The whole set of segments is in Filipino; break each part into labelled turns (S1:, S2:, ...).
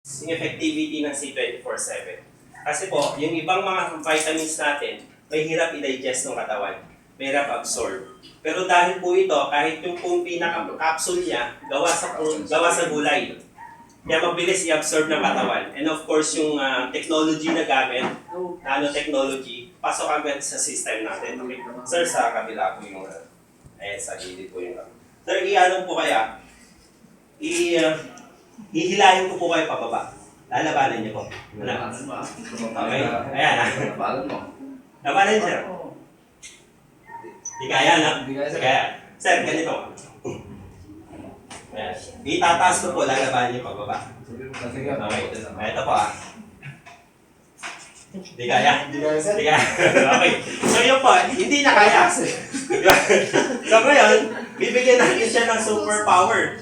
S1: yung effectivity ng C24/7. Kasi po, yung ibang mga vitamins natin, may hirap i-digest ng katawan. May hirap absorb. Pero dahil po ito, kahit yung pong pinaka-capsule niya, gawa sa gulay. Kaya mabilis i-absorb ng katawan. And of course, yung technology na gamit, nanotechnology, pasok agad sa system natin. Okay. Sir, sa kabila po yung, sa gilid po yung, sir, i-ano po kaya? Hihilahin ko po kayo pababa. Lalabanan niyo po. Okay. Ayan.
S2: Labanan mo.
S1: Labanan niyo, sir. Di kaya, no?
S2: Di kaya, sir.
S1: Kaya. Sir, ganito. Ayan. Itataas ko po, lalabanan niyo pababa.
S2: Sige.
S1: Okay. Ito po Di kaya?
S2: Di kaya, sir.
S1: Di kaya. Okay. So yun po, hindi na kaya. So ngayon, bibigyan natin siya ng superpower.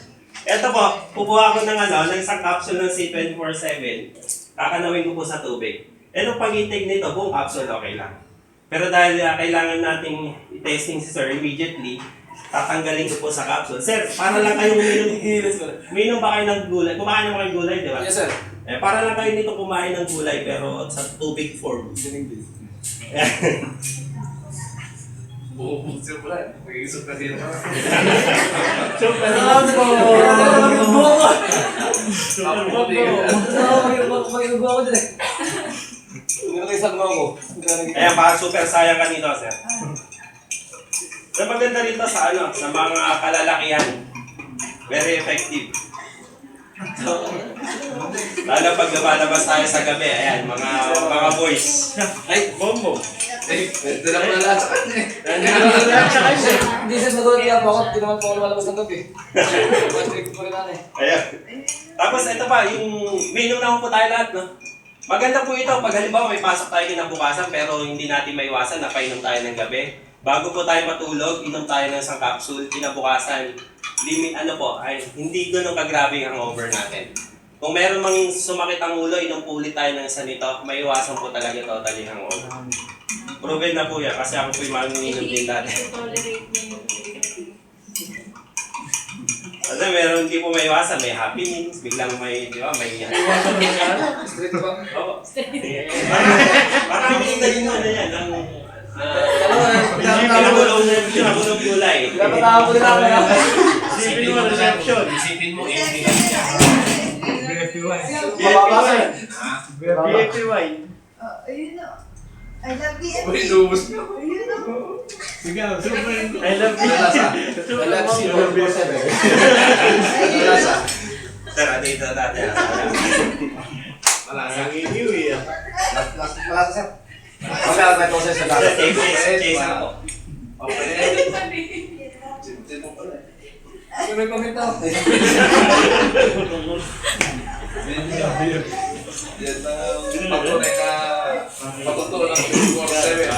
S1: Ito po, kukuha ko ng isang capsule ng C24/7. Kakanawin ko po sa tubig. Anong pag-intake nito? Buong capsule, okay lang. Pero dahil kailangan nating i-testing si sir immediately, tatanggalin ko po sa capsule. Sir, para lang kayong uminom ba kayo ng gulay? Kumakain naman kayo ng gulay, di ba?
S2: Yes, sir.
S1: Para lang kayo nito kumain ng gulay pero sa tubig form.
S2: Buo sir pala. Mag-iisip na din naman.
S1: Kaya para super sayang ka nito, sir. So maganda rito sa sa mga kalalakihan. Very effective. Lalo pag lumalabas tayo sa gabi, ayan, mga boys. Ay, bombo.
S2: Ito na pala lahat sa kanya.
S3: Hindi siya nagulat niya po ako, hindi naman po ako lumalabas ng gabi.
S1: Ayan. Tapos ito pa, yung minum naman po tayo lahat, no? Maganda po ito, pag halimbawa may pasok tayo kinabukasan pero hindi natin maiwasan na painom tayo ng gabi. Bago po tayo matulog, inom tayo ng isang capsule, kinabukasan, hindi ganun kagrabe ang hangover natin. Kung meron mang sumakit ang ulo, inom po ulit tayo ng isa nito, maiwasan po talaga totally hangover. Proven na po yan, kasi ako po yung manginginom din dati. Kasi meron hindi po maiwasan, may happenings, biglang may, di ba, may yan.
S2: Street ba?
S1: Oo. Parang hindi din yan, ng pinagulong gulay.
S3: Pinapatawa ko din ako na.
S1: Isipin mo, reception.
S2: Isipin mo, iinig niya.
S1: BFTY.
S4: Ayun na. I love you.
S2: Uy, lubos niyo.
S4: Ayun na.
S1: I love you.
S2: Malasa. Malasa.
S1: Sir, dito natin.
S2: Malasa.
S3: Malasa sir. Wala na ito sa lasa.
S1: Chase ako.
S2: Okay. Sintin mo pala.
S3: May pamito.
S2: Yan ang patunay na patutunan ng 24/7.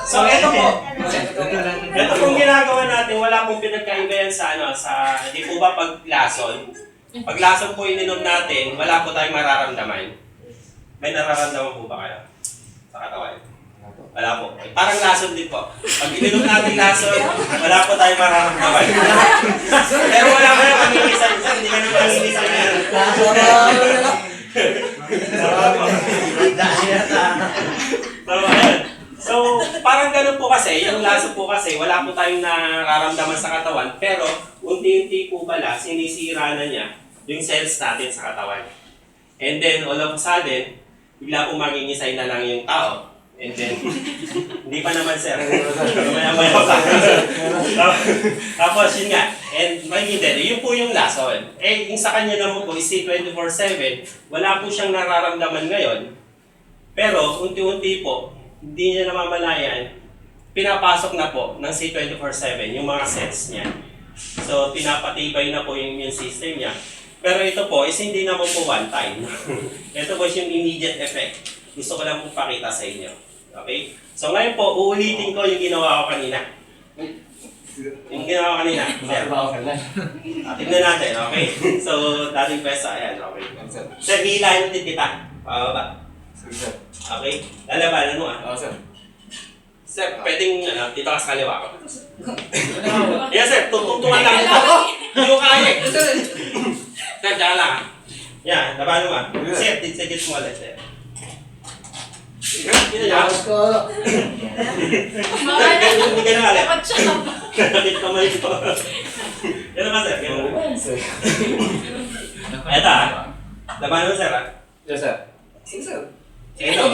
S1: So, ito po. Ito pong ginagawa natin, wala pong pinagkaiba yan sa hindi po ba paglason? Paglason po ininom natin, wala po tayong mararamdaman. May nararamdaman po ba kayo? Sa katawan? Wala po. Parang lason din po. Pag ininom natin lason, wala po tayong mararamdaman. Pero wala kayo panginisan. Sir, hindi ka naman panginisan yan. So, parang ganun po kasi, yung laso po kasi, wala po tayong nararamdaman sa katawan, pero unti-unti po pala, sinisira na niya yung cells natin sa katawan. And then, all of a sudden, bigla po mangingisay na lang yung tao. And then, hindi pa naman sir. Maya-maya pa. Tapos yun nga, and yun po yung lason. Yung sa kanya naman po, C24/7, wala po siyang nararamdaman ngayon. Pero unti-unti po, hindi niya namamalayan, pinapasok na po ng C24/7 yung mga cells niya. So, pinapatibay na po yung immune system niya. Pero ito po is hindi naman po one time. Ito po is yung immediate effect. Gusto ko lang po pakita sa inyo. Okay? So ngayon po, uulitin ko yung ginawa ko kanina. Yung ginawa ko kanina. Tignan natin, okay? So, dating pesa, ayan, okay. Sir, hilahin natin kita. Pababa. Okay? Lalabanan mo
S2: Sir.
S1: Sir, pwedeng, dito ka sa kaliwa ko. Yes, sir, tutungtungan lang. Hindi ko kaya. Sir, dyan lang. Yan, paano nga? Sir, tigsigit mo ulit, sir. Yun lang. Hindi ka na ulit. Nakakit kamay ko. Yan naman, sir. Yan naman. Eto laban mo, sir,
S3: Yes, sir. Sige, sir.
S1: Ito.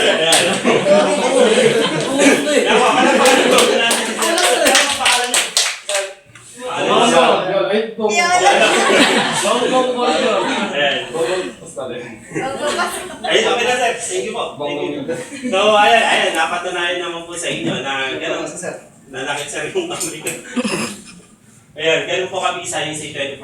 S1: Ayan. Nakuha ka na pangalan mo. Pangalan niyo. Ayan. Ayun, okay na, sir. Thank you po. Thank you. So, ayan, napatunayan naman po sa inyo na gano'n,
S3: Sir.
S1: nanakit sa yung kamay ko. Ayan, ganun po kabisa yung C24